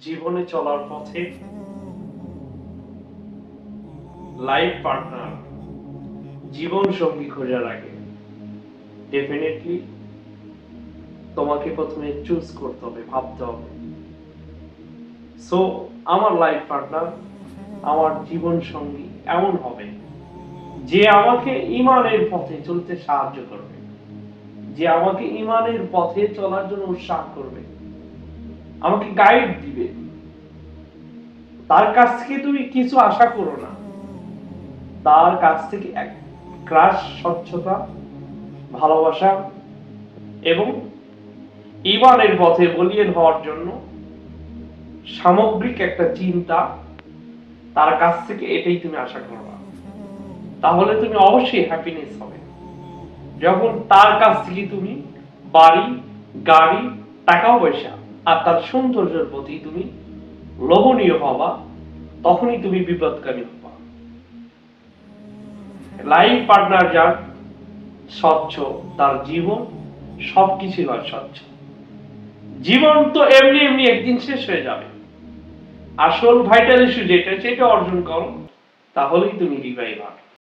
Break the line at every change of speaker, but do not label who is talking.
জীবনে চলার পথে লাইফ পার্টনার, জীবন সঙ্গী খোঁজার আগে ডেফিনেটলি তোমাকে প্রথমে চুজ করতে হবে, ভাবতে হবে। সো আমার লাইফ পার্টনার, আমার জীবন সঙ্গী এমন হবে যে আমাকে ঈমানের পথে চলতে সাহায্য করবে, যে আমাকে ঈমানের পথে চলার জন্য উৎসাহ করবে, আমাকে গাইড দিবে। তার কাছ থেকে তুমি কিছু আশা করো না, তার কাছ থেকে এক ক্রাশ স্বচ্ছতা, ভালোবাসা এবং ঈমানের পথে বলীয়ান হওয়ার জন্য সামগ্রিক একটা চিন্তা, তার কাছ থেকে এটাই তুমি আশা করবা। তাহলে তুমি অবশ্যই হ্যাপিনেস হবে। যখন তার কাছ থেকে তুমি বাড়ি, গাড়ি, টাকা পয়সা আর তার সৌন্দর্যের প্রতি তুমি লোভনীয় হবা, তখনই তুমি বিপদকারী হবা। লাইফ পার্টনার যার স্বচ্ছ, তার জীবন সবকিছু হয় স্বচ্ছ। জীবন তো এমনি এমনি একদিন শেষ হয়ে যাবে। আসল ভাইটাল ইস্যু যেটা, সেটা অর্জন করো, তাহলেই তুমি রিভাইভ হবে।